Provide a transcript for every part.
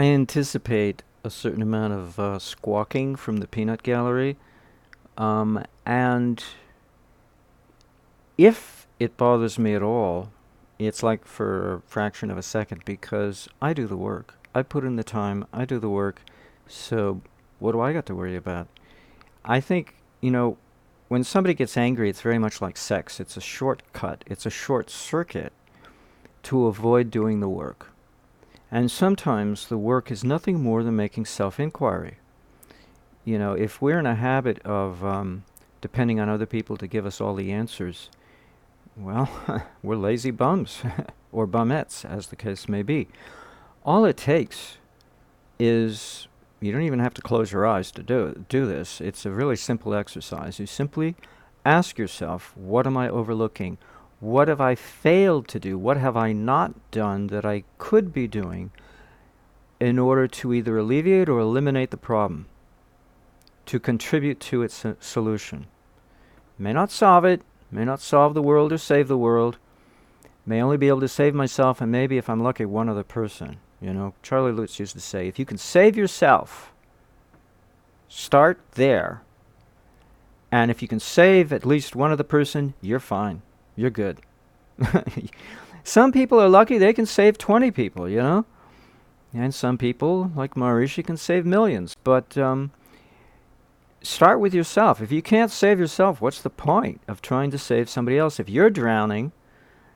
anticipate a certain amount of squawking from the peanut gallery. And if it bothers me at all, it's like for a fraction of a second because I do the work. I put in the time, I do the work. So what do I got to worry about? I think, when somebody gets angry, it's very much like sex. It's a shortcut, it's a short circuit to avoid doing the work. And sometimes the work is nothing more than making self-inquiry. If we're in a habit of depending on other people to give us all the answers, well, we're lazy bums, or bumettes, as the case may be. All it takes is, you don't even have to close your eyes to do this. It's a really simple exercise. You simply ask yourself, what am I overlooking? What have I failed to do? What have I not done that I could be doing in order to either alleviate or eliminate the problem, to contribute to its solution? May not solve it, may not solve the world or save the world, may only be able to save myself and maybe, if I'm lucky, one other person. Charlie Lutz used to say, if you can save yourself, start there. And if you can save at least one other person, you're fine. You're good. Some people are lucky they can save 20 people, And some people, like Maharishi, can save millions. But start with yourself. If you can't save yourself, what's the point of trying to save somebody else? If you're drowning,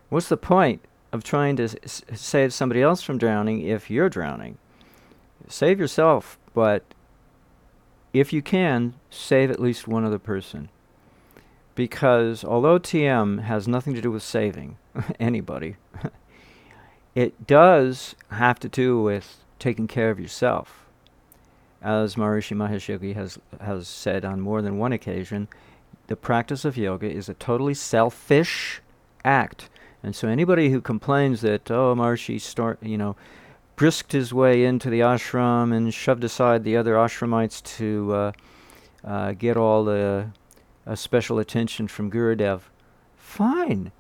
what's the point of trying to save somebody else from drowning if you're drowning? Save yourself, but if you can, save at least one other person. Because although TM has nothing to do with saving anybody, it does have to do with taking care of yourself. As Maharishi Mahesh Yogi has said on more than one occasion, the practice of yoga is a totally selfish act. And so anybody who complains that, Maharishi brisked his way into the ashram and shoved aside the other ashramites to get all the special attention from Gurudev, fine.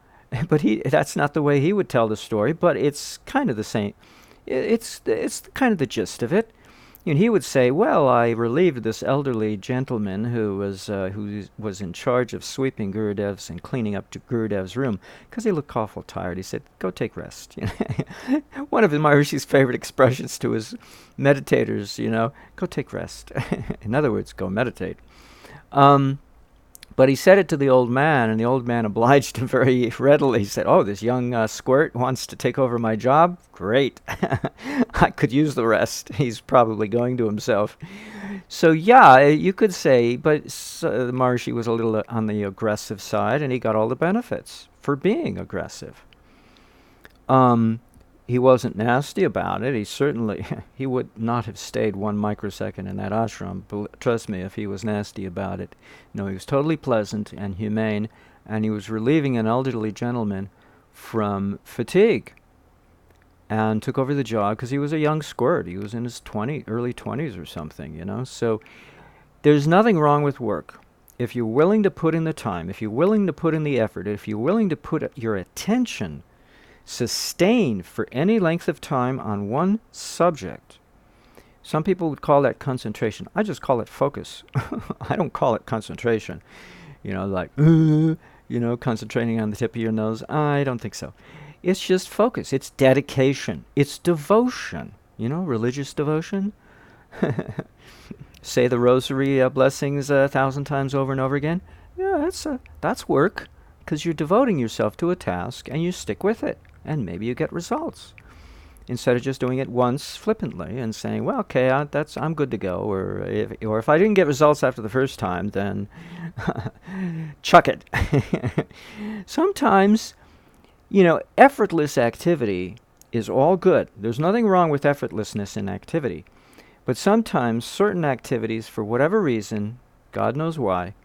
But that's not the way he would tell the story, but it's kind of the same. It's kind of the gist of it. He would say, well, I relieved this elderly gentleman who was in charge of sweeping Gurudev's and cleaning up Gurudev's room because he looked awful tired. He said, go take rest. One of Maharishi's favorite expressions to his meditators, go take rest. In other words, go meditate. But he said it to the old man, and the old man obliged him very readily. He said, this young squirt wants to take over my job? Great. I could use the rest. He's probably going to himself. So yeah, you could say, but Maharishi was a little on the aggressive side, and he got all the benefits for being aggressive. He wasn't nasty about it. He would not have stayed 1 microsecond in that ashram. Trust me, if he was nasty about it. No, he was totally pleasant and humane, and he was relieving an elderly gentleman from fatigue and took over the job because he was a young squirt. He was in his early 20s or something, So there's nothing wrong with work. If you're willing to put in the time, if you're willing to put in the effort, if you're willing to put your attention sustained for any length of time on one subject. Some people would call that concentration. I just call it focus. I don't call it concentration. Concentrating on the tip of your nose. I don't think so. It's just focus. It's dedication. It's devotion. Religious devotion. Say the rosary blessings 1,000 times over and over again. Yeah, that's work, because you're devoting yourself to a task and you stick with it. And maybe you get results, instead of just doing it once flippantly and saying, well, okay, I'm good to go. Or if I didn't get results after the first time, then chuck it. Sometimes, effortless activity is all good. There's nothing wrong with effortlessness in activity. But sometimes certain activities, for whatever reason, God knows why,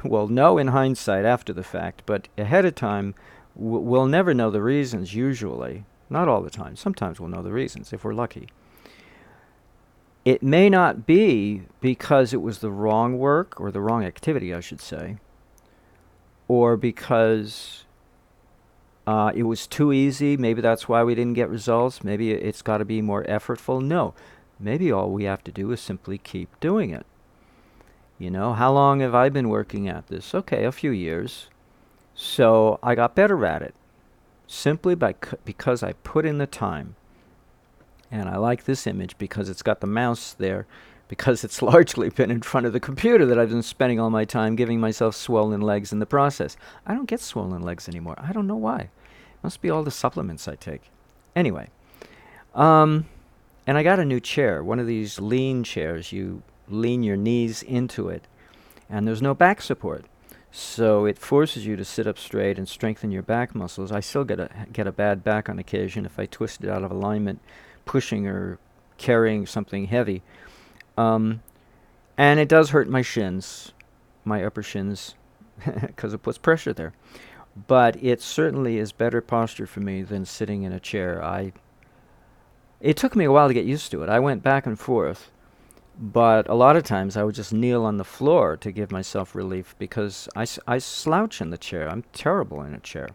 we'll know in hindsight after the fact, but ahead of time, we'll never know the reasons usually. Not all the time. Sometimes we'll know the reasons if we're lucky. It may not be because it was the wrong work, or the wrong activity, I should say, or because it was too easy. Maybe that's why we didn't get results. Maybe it's got to be more effortful. No. maybe all we have to do is simply keep doing it. You know, how long have I been working at this? Okay, a few years. So I got better at it simply because I put in the time. And I like this image because it's got the mouse there, because it's largely been in front of the computer that I've been spending all my time giving myself swollen legs in the process. I don't get swollen legs anymore. I don't know why. Must be all the supplements I take. Anyway, and I got a new chair, one of these lean chairs. You lean your knees into it, and there's no back support. So it forces you to sit up straight and strengthen your back muscles. I still get a bad back on occasion if I twist it out of alignment, pushing or carrying something heavy. And it does hurt my shins, my upper shins, because it puts pressure there. But it certainly is better posture for me than sitting in a chair. It took me a while to get used to it. I went back and forth, but a lot of times I would just kneel on the floor to give myself relief because I slouch in the chair. I'm terrible in a chair.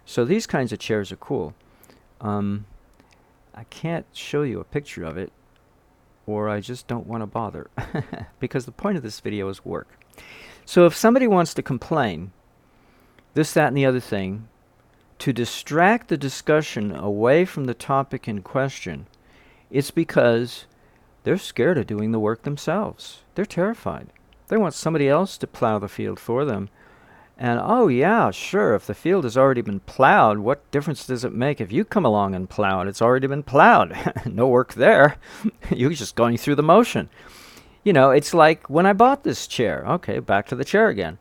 So these kinds of chairs are cool. I can't show you a picture of it, or I just don't want to bother, because the point of this video is work. So if somebody wants to complain, this, that, and the other thing, to distract the discussion away from the topic in question, it's because they're scared of doing the work themselves. They're terrified. They want somebody else to plow the field for them. And, oh yeah, sure, if the field has already been plowed, what difference does it make if you come along and plow it? It's already been plowed. No work there. You're just going through the motion. You know, it's like when I bought this chair. Okay, back to the chair again.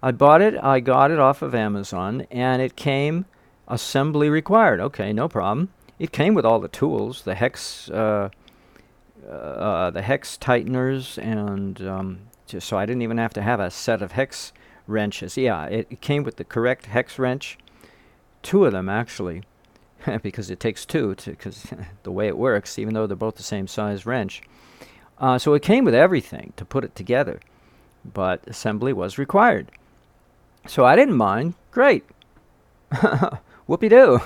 I got it off of Amazon, and it came assembly required. Okay, no problem. It came with all the tools, the hex tighteners, and so I didn't even have to have a set of hex wrenches. Yeah, it came with the correct hex wrench, 2 of them actually, because it takes 2 because the way it works, even though they're both the same size wrench. So it came with everything to put it together, but assembly was required. So I didn't mind. Great. Whoopee-doo.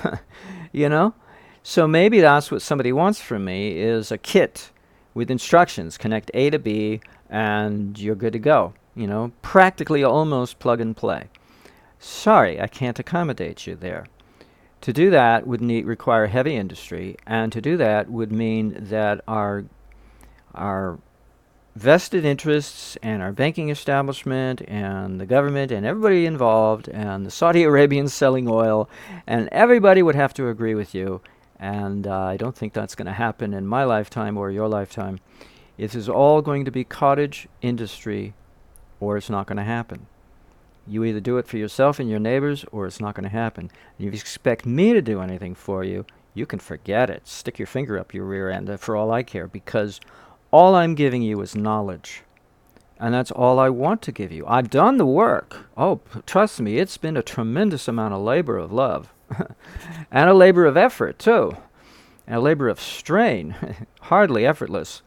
You know? So maybe that's what somebody wants from me, is a kit with instructions. Connect A to B, and you're good to go. You know, practically almost plug and play. Sorry, I can't accommodate you there. To do that would require heavy industry, and to do that would mean that our vested interests and our banking establishment and the government and everybody involved and the Saudi Arabians selling oil, and everybody would have to agree with you. And I don't think that's going to happen in my lifetime or your lifetime. It is all going to be cottage industry, or it's not going to happen. You either do it for yourself and your neighbors, or it's not going to happen. And if you expect me to do anything for you, you can forget it. Stick your finger up your rear end for all I care, because all I'm giving you is knowledge. And that's all I want to give you. I've done the work. Oh, trust me, it's been a tremendous amount of labor of love. And a labor of effort, too. And a labor of strain. Hardly effortless.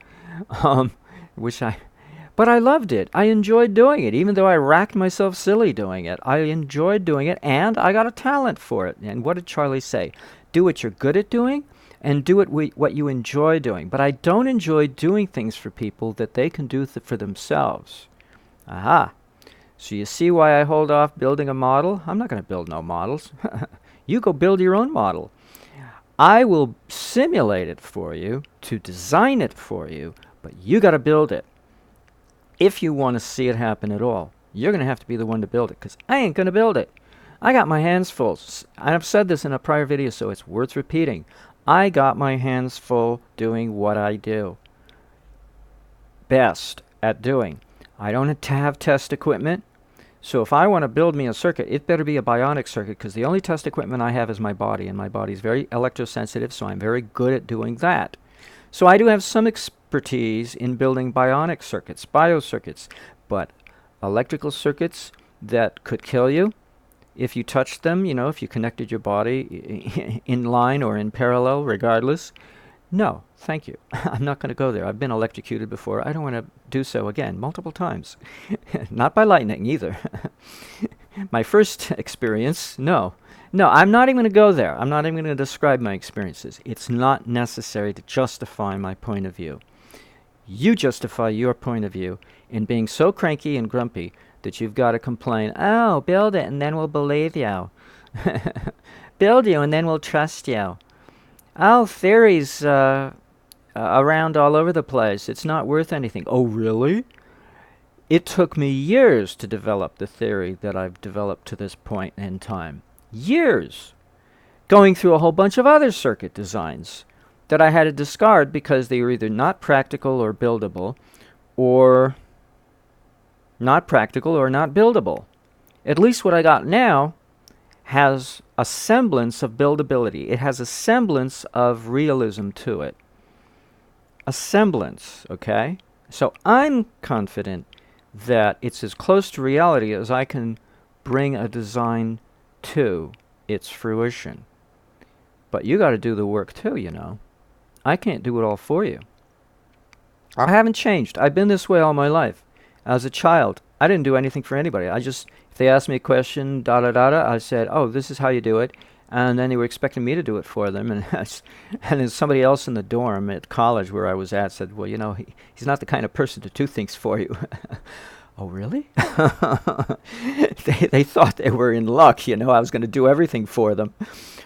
But I loved it. I enjoyed doing it, even though I racked myself silly doing it. I enjoyed doing it, and I got a talent for it. And what did Charlie say? Do what you're good at doing, and do it what you enjoy doing. But I don't enjoy doing things for people that they can do for themselves. Aha. So you see why I hold off building a model? I'm not going to build no models. You go build your own model. I will simulate it for you, to design it for you, but you got to build it. If you want to see it happen at all, you're going to have to be the one to build it, because I ain't going to build it. I got my hands full. I've said this in a prior video, so it's worth repeating. I got my hands full doing what I do best at doing. I don't have test equipment, so if I want to build me a circuit, it better be a bionic circuit, because the only test equipment I have is my body, and my body's very electrosensitive, so I'm very good at doing that. So I do have some expertise in building bionic circuits, biocircuits, but electrical circuits that could kill you if you touched them, you know, if you connected your body in line or in parallel, regardless. No, thank you. I'm not going to go there. I've been electrocuted before. I don't want to do so again, multiple times. Not by lightning, either. My first experience, no. No, I'm not even going to go there. I'm not even going to describe my experiences. It's not necessary to justify my point of view. You justify your point of view in being so cranky and grumpy that you've got to complain, oh, build it and then we'll believe you. Build you and then we'll trust you. Oh, theories around all over the place. It's not worth anything. Oh, really? It took me years to develop the theory that I've developed to this point in time. Years. Going through a whole bunch of other circuit designs that I had to discard because they were either not practical or buildable, or not practical or not buildable. At least what I got now has a semblance of buildability. It has a semblance of realism to it. A semblance, okay? So I'm confident that it's as close to reality as I can bring a design to its fruition. But you got to do the work too, you know. I can't do it all for you. I haven't changed. I've been this way all my life. As a child, I didn't do anything for anybody. If they asked me a question, I said, oh, this is how you do it. And then they were expecting me to do it for them. And then somebody else in the dorm at college where I was at said, well, you know, he's not the kind of person to do things for you. Oh, really? They thought they were in luck, you know, I was going to do everything for them.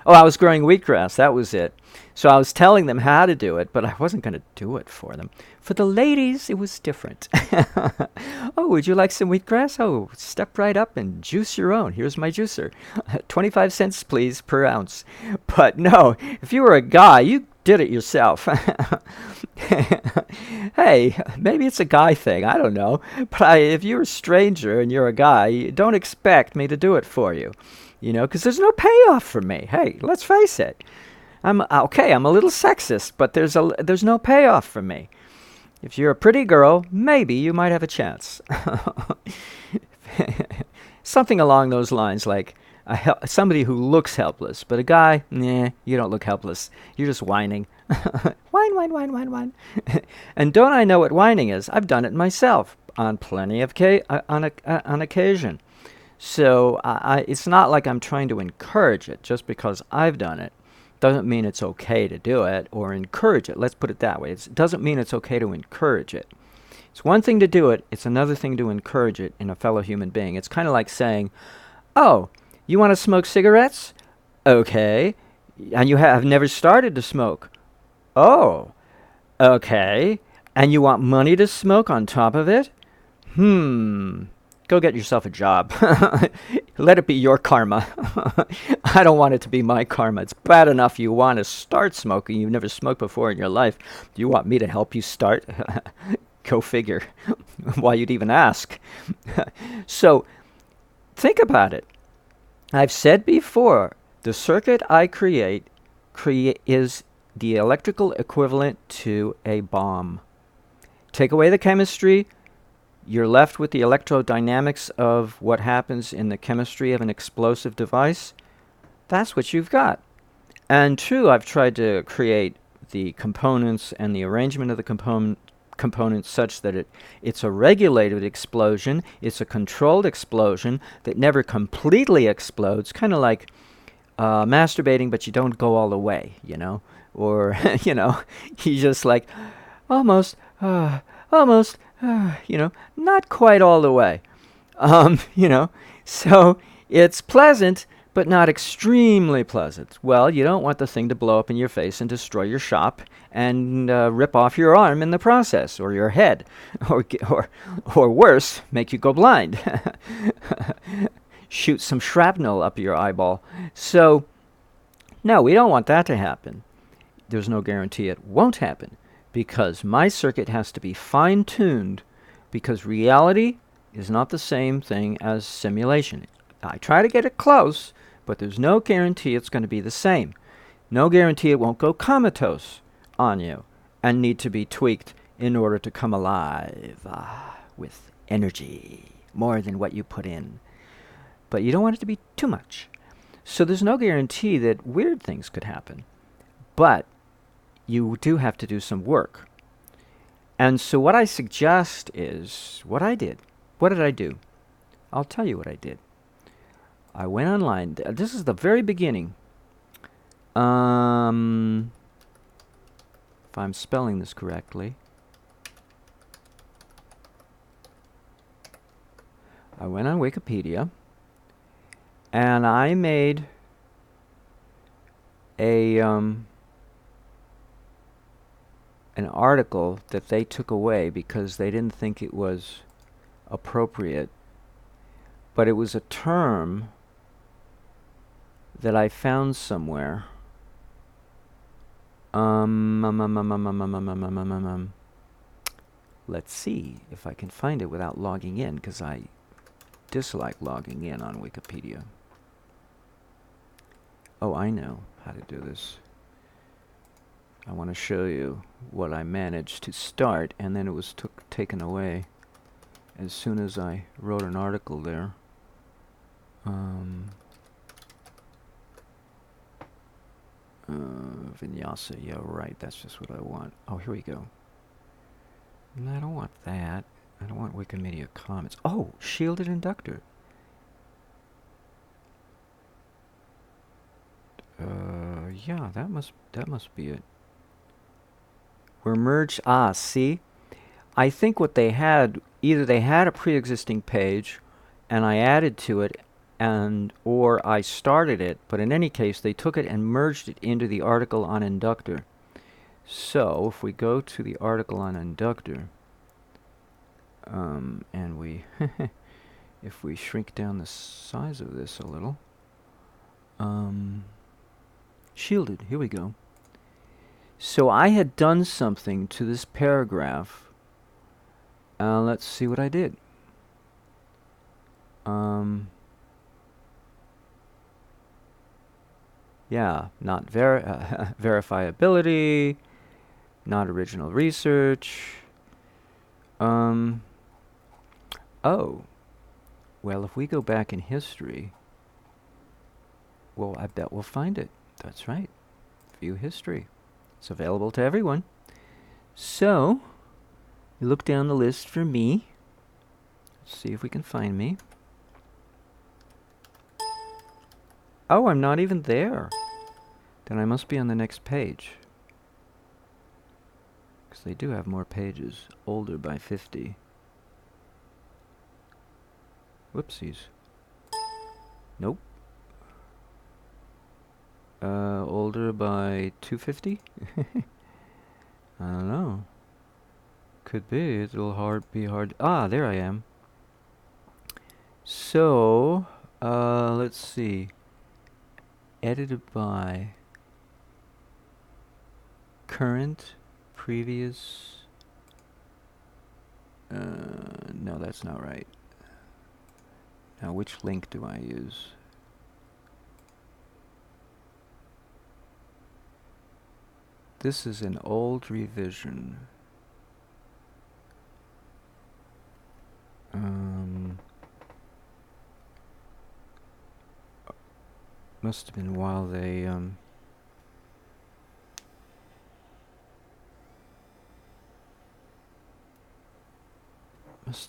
Oh, I was growing wheatgrass, that was it. So I was telling them how to do it, but I wasn't going to do it for them. For the ladies, it was different. Oh, would you like some wheatgrass? Oh, step right up and juice your own. Here's my juicer. 25 cents, please, per ounce. But no, if you were a guy, you did it yourself. Hey, maybe it's a guy thing, I don't know. But if you're a stranger and you're a guy, don't expect me to do it for you. You know, because there's no payoff for me. Hey, let's face it. I'm a little sexist, but there's no payoff for me. If you're a pretty girl, maybe you might have a chance. Something along those lines, like somebody who looks helpless, but a guy, nah, you don't look helpless. You're just whining. Whine, whine, whine, whine, whine. And don't I know what whining is? I've done it myself on plenty of on occasion. So it's not like I'm trying to encourage it just because I've done it. Doesn't mean it's okay to do it or encourage it. Let's put it that way. It doesn't mean it's okay to encourage it. It's one thing to do it. It's another thing to encourage it in a fellow human being. It's kind of like saying, oh, you want to smoke cigarettes? Okay. And you have never started to smoke. Oh, okay. And you want money to smoke on top of it? Go get yourself a job. Let it be your karma. I don't want it to be my karma. It's bad enough you want to start smoking. You've never smoked before in your life. Do you want me to help you start? Go figure. Why you'd even ask. So think about it. I've said before, the circuit I create is the electrical equivalent to a bomb. Take away the chemistry, you're left with the electrodynamics of what happens in the chemistry of an explosive device. That's what you've got. And true, I've tried to create the components and the arrangement of the components such that it's a regulated explosion, it's a controlled explosion that never completely explodes, kind of like masturbating, but you don't go all the way, you know? Or, you know, you just like, almost, you know, not quite all the way. You know, so it's pleasant, but not extremely pleasant. Well, you don't want the thing to blow up in your face and destroy your shop and rip off your arm in the process, or your head, or worse, make you go blind. Shoot some shrapnel up your eyeball. So, no, we don't want that to happen. There's no guarantee it won't happen, because my circuit has to be fine-tuned, because reality is not the same thing as simulation. I try to get it close, but there's no guarantee it's going to be the same. No guarantee it won't go comatose on you and need to be tweaked in order to come alive with energy, more than what you put in. But you don't want it to be too much. So there's no guarantee that weird things could happen. But you do have to do some work. And so what I suggest is what I did. What did I do? I'll tell you what I did. I went online. This is the very beginning. If I'm spelling this correctly. I went on Wikipedia and I made a an article that they took away because they didn't think it was appropriate, but it was a term that I found somewhere. Let's see if I can find it without logging in, because I dislike logging in on Wikipedia. Oh, I know how to do this. I want to show you what I managed to start, and then it was taken away as soon as I wrote an article there. Vinyasa, yeah, right, that's just what I want. Oh, here we go. No, I don't want that. I don't want Wikimedia Commons. Oh, shielded inductor. Yeah, that must be it. We're merged. Ah, see? I think what they had, either they had a pre-existing page and I added to it, or I started it, but in any case they took it and merged it into the article on inductor. So if we go to the article on inductor, and we if we shrink down the size of this a little, shielded, here we go. So I had done something to this paragraph. Let's see what I did. Yeah, not verifiability, not original research. Oh, well, if we go back in history, well, I bet we'll find it. That's right. View history. It's available to everyone. So, you look down the list for me. Let's see if we can find me. Oh, I'm not even there. Then I must be on the next page. Because they do have more pages. Older by 50. Whoopsies. Nope. Older by 250? I don't know. Could be. It'll be hard. Ah, there I am. So, let's see. Edited by current, previous. No, that's not right. Now, which link do I use? This is an old revision. Must have been while they let's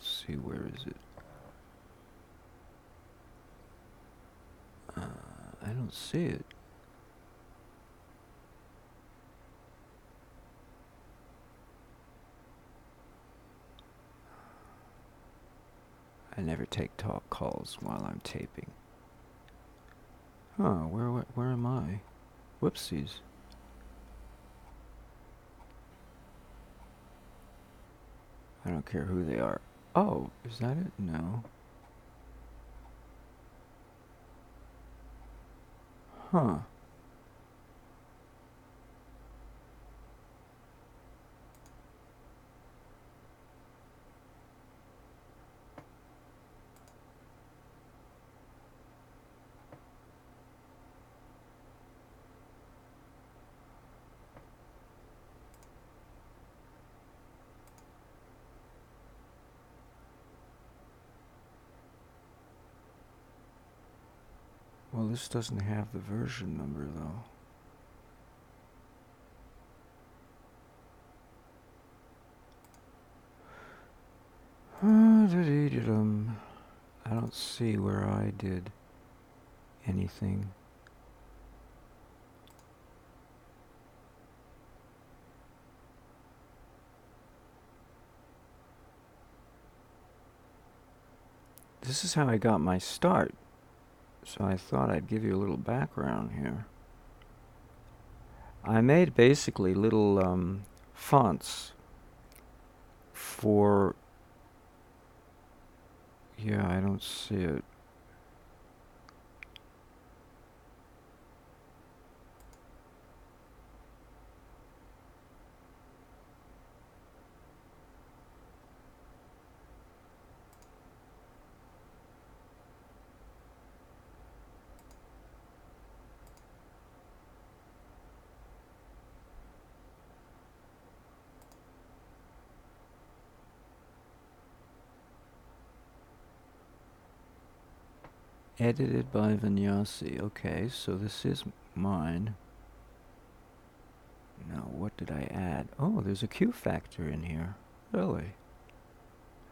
see, where is it? I don't see it. I never take talk calls while I'm taping. Huh, where am I? Whoopsies. I don't care who they are. Oh, is that it? No. Huh. Well, this doesn't have the version number, though. I don't see where I did anything. this is how I got my start. So I thought I'd give you a little background here. I made basically little fonts for, yeah, I don't see it. Edited by Vinyasi. Okay, so this is mine. Now, what did I add? Oh, there's a Q factor in here. Really?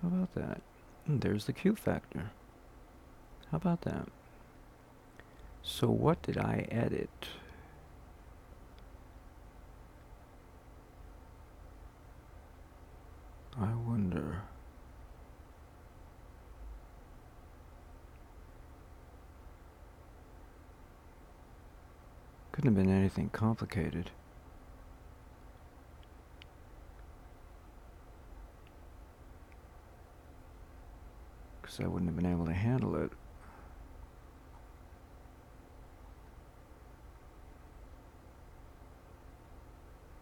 How about that? And there's the Q factor. How about that? So what did I edit? I wonder. Couldn't have been anything complicated. Because I wouldn't have been able to handle it.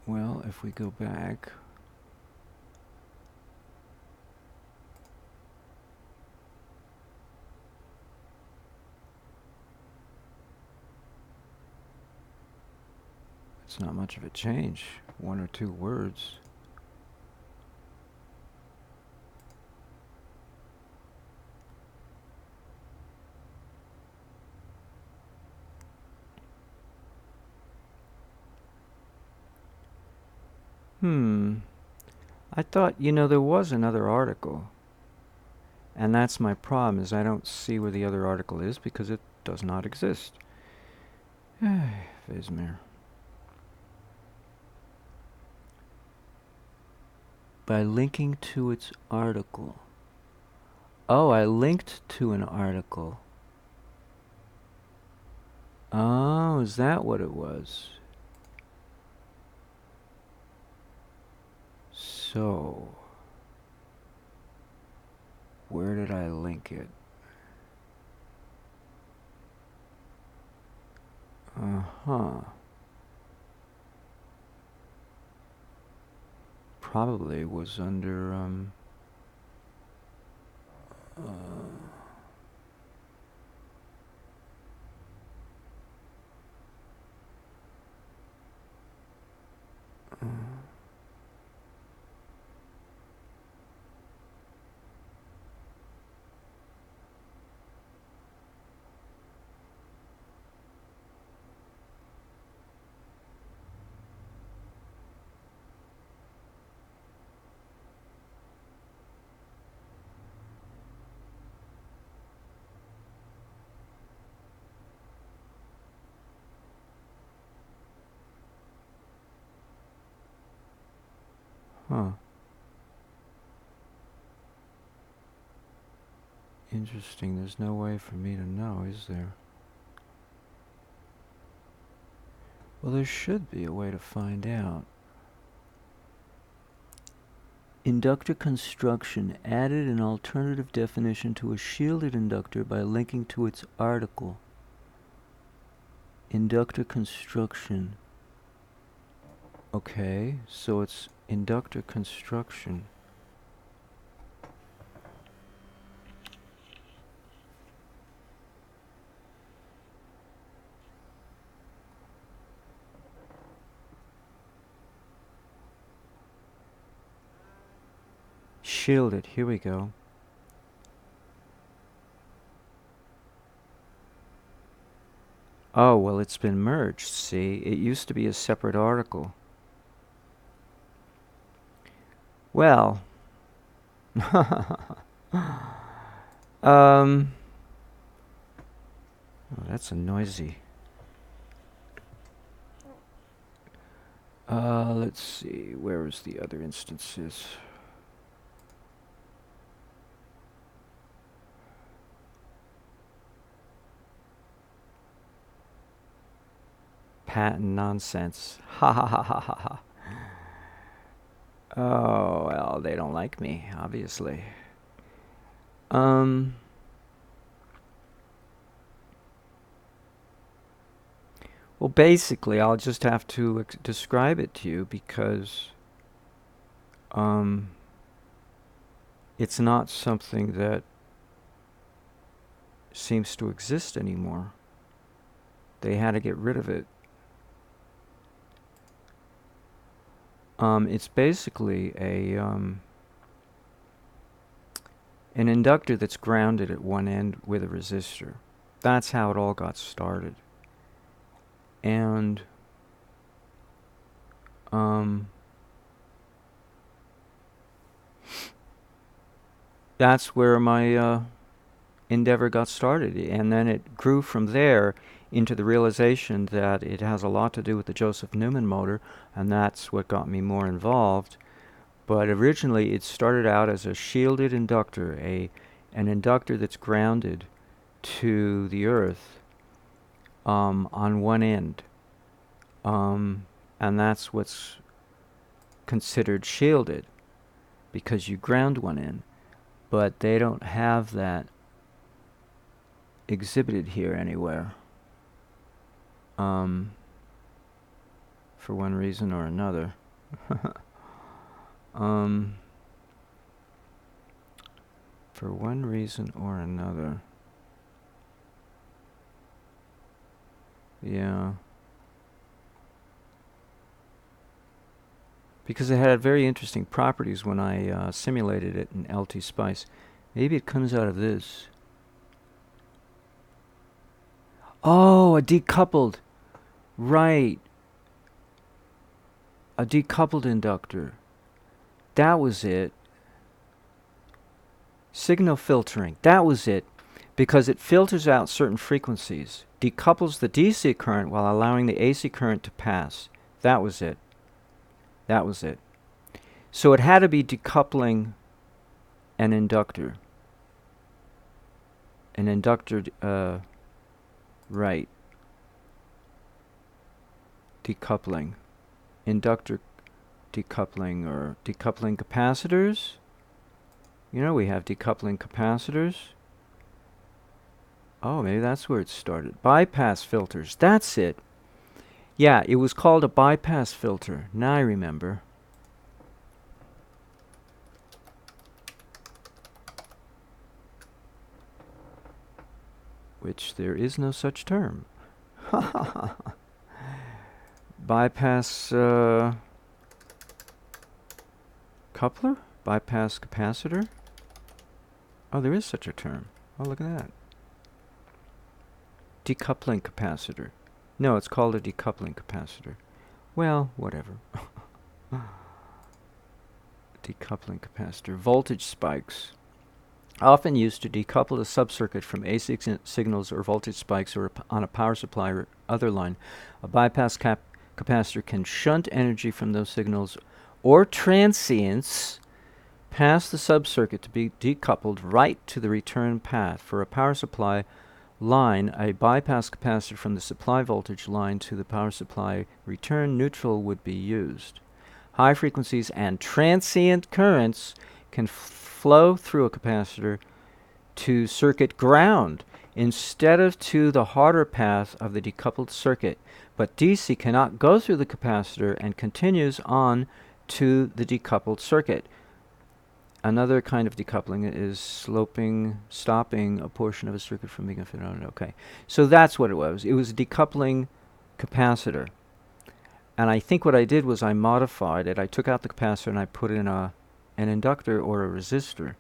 Well, if we go back, it's not much of a change. 1 or 2 words. I thought, there was another article. And that's my problem, is I don't see where the other article is because it does not exist. Vizmir. By linking to its article. Oh, I linked to an article. Oh, is that what it was? So, where did I link it? Uh-huh. Probably was under, huh. Interesting. There's no way for me to know, is there? Well, there should be a way to find out. Inductor construction added an alternative definition to a shielded inductor by linking to its article. Inductor construction. Okay, so it's inductor construction. Shielded, here we go. Oh, well, it's been merged, see? It used to be a separate article. Well, oh, that's a noisy. Let's see, where is the other instances? patent nonsense. Ha ha ha ha ha ha. Oh, well, they don't like me, obviously. Um, well, basically, I'll just have to describe it to you because um, it's not something that seems to exist anymore. They had to get rid of it. It's basically an inductor that's grounded at one end with a resistor. That's how it all got started. And that's where my endeavor got started. And then it grew from there into the realization that it has a lot to do with the Joseph Newman motor, and that's what got me more involved. But originally it started out as a shielded inductor, an inductor that's grounded to the earth on one end. And that's what's considered shielded, because you ground one end. But they don't have that exhibited here anywhere, for one reason or another. For one reason or another. Yeah. Because it had very interesting properties when I simulated it in LT Spice. Maybe it comes out of this. Oh, a decoupled. Right. A decoupled inductor. That was it. Signal filtering. That was it. Because it filters out certain frequencies. Decouples the DC current while allowing the AC current to pass. That was it. That was it. So it had to be decoupling an inductor. An inductor, right. Decoupling. Inductor decoupling, or decoupling capacitors. You know, we have decoupling capacitors. Oh, maybe that's where it started. Bypass filters. That's it. Yeah, it was called a bypass filter. Now I remember. Which there is no such term. Bypass coupler? Bypass capacitor? Oh, there is such a term. Oh, look at that. Decoupling capacitor. No, it's called a decoupling capacitor. Well, whatever. Decoupling capacitor. Voltage spikes. Often used to decouple a subcircuit from AC signals or voltage spikes or on a power supply or other line. A bypass capacitor can shunt energy from those signals or transients past the subcircuit to be decoupled right to the return path. For a power supply line, a bypass capacitor from the supply voltage line to the power supply return neutral would be used. High frequencies and transient currents can flow through a capacitor to circuit ground instead of to the harder path of the decoupled circuit, but DC cannot go through the capacitor and continues on to the decoupled circuit. Another kind of decoupling is stopping a portion of a circuit from being fit on. Okay, so that's what it was. It was a decoupling capacitor. And I think what I did was I modified it. I took out the capacitor and I put in an inductor or a resistor.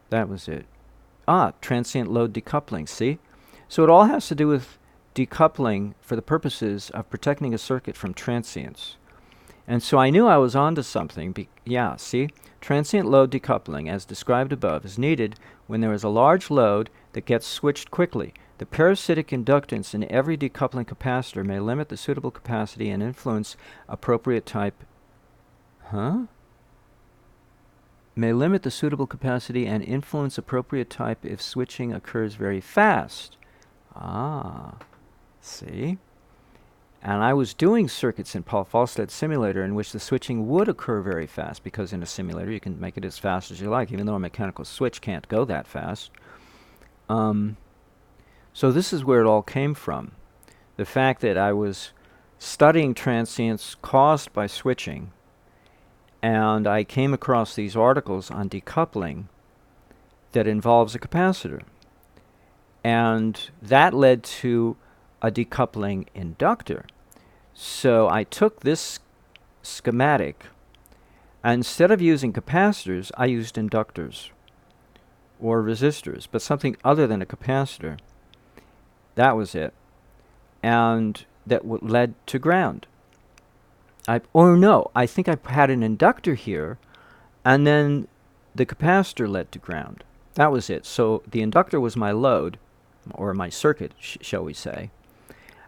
That was it. Transient load decoupling, see? So it all has to do with decoupling for the purposes of protecting a circuit from transients. And so I knew I was onto something. Yeah, see? Transient load decoupling, as described above, is needed when there is a large load that gets switched quickly. The parasitic inductance in every decoupling capacitor may limit the suitable capacity and influence appropriate type. May limit the suitable capacity and influence appropriate type if switching occurs very fast. See? And I was doing circuits in Paul Falstad simulator in which the switching would occur very fast, because in a simulator you can make it as fast as you like, even though a mechanical switch can't go that fast. So this is where it all came from. The fact that I was studying transients caused by switching, and I came across these articles on decoupling that involves a capacitor. And that led to a decoupling inductor. So I took this schematic, and instead of using capacitors, I used inductors or resistors, but something other than a capacitor. That was it. And that led to ground. I think I had an inductor here, and then the capacitor led to ground. That was it. So the inductor was my load, or my circuit, shall we say.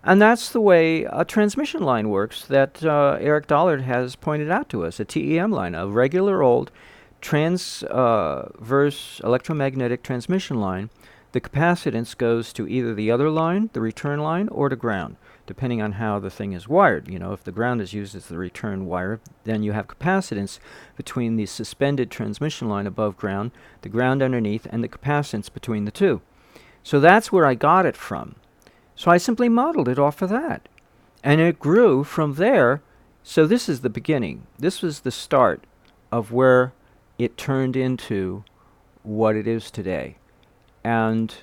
And that's the way a transmission line works that Eric Dollard has pointed out to us, a TEM line, a regular old transverse electromagnetic transmission line. The capacitance goes to either the other line, the return line, or to ground, depending on how the thing is wired. You know, if the ground is used as the return wire, then you have capacitance between the suspended transmission line above ground, the ground underneath, and the capacitance between the two. So that's where I got it from. So I simply modeled it off of that. And it grew from there. So this is the beginning. This was the start of where it turned into what it is today. And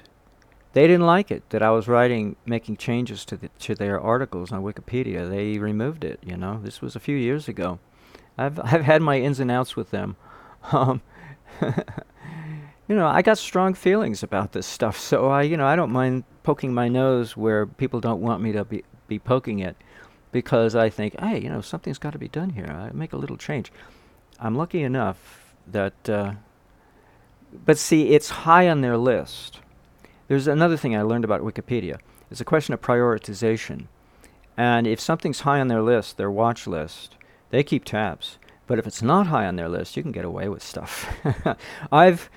they didn't like it that I was making changes to their articles on Wikipedia. They removed it, you know. This was a few years ago. I've had my ins and outs with them. You know, I got strong feelings about this stuff, so I don't mind poking my nose where people don't want me to be poking it, because I think, hey, you know, something's got to be done here. I make a little change. I'm lucky enough that, but see, it's high on their list. There's another thing I learned about Wikipedia. It's a question of prioritization. And if something's high on their list, their watch list, they keep tabs. But if it's not high on their list, you can get away with stuff. I've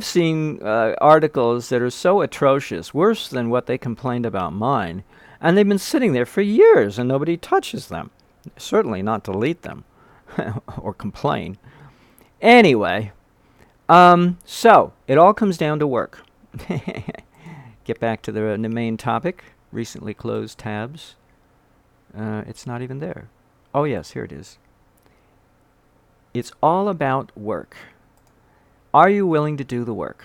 seen articles that are so atrocious, worse than what they complained about mine, and they've been sitting there for years and nobody touches them. Certainly not delete them or complain. Anyway, so it all comes down to work. Get back to the main topic. Recently closed tabs. It's not even there. Oh yes, here it is. It's all about work. Are you willing to do the work?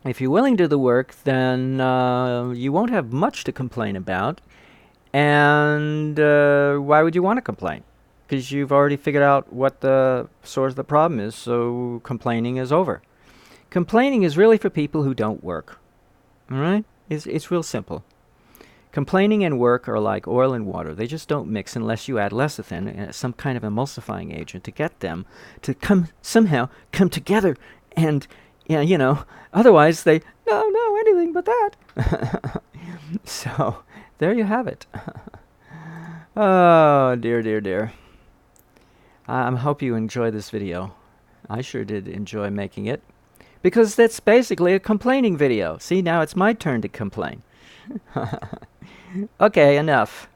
If you're willing to do the work, then you won't have much to complain about. And why would you want to complain? Because you've already figured out what the source of the problem is, so complaining is over. Complaining is really for people who don't work. All right? It's real simple. Complaining and work are like oil and water. They just don't mix unless you add lecithin, some kind of emulsifying agent, to get them to somehow come together. And, you know, otherwise they, no, anything but that. So, there you have it. Oh, dear. I hope you enjoyed this video. I sure did enjoy making it, because that's basically a complaining video. See, now it's my turn to complain. Okay, enough.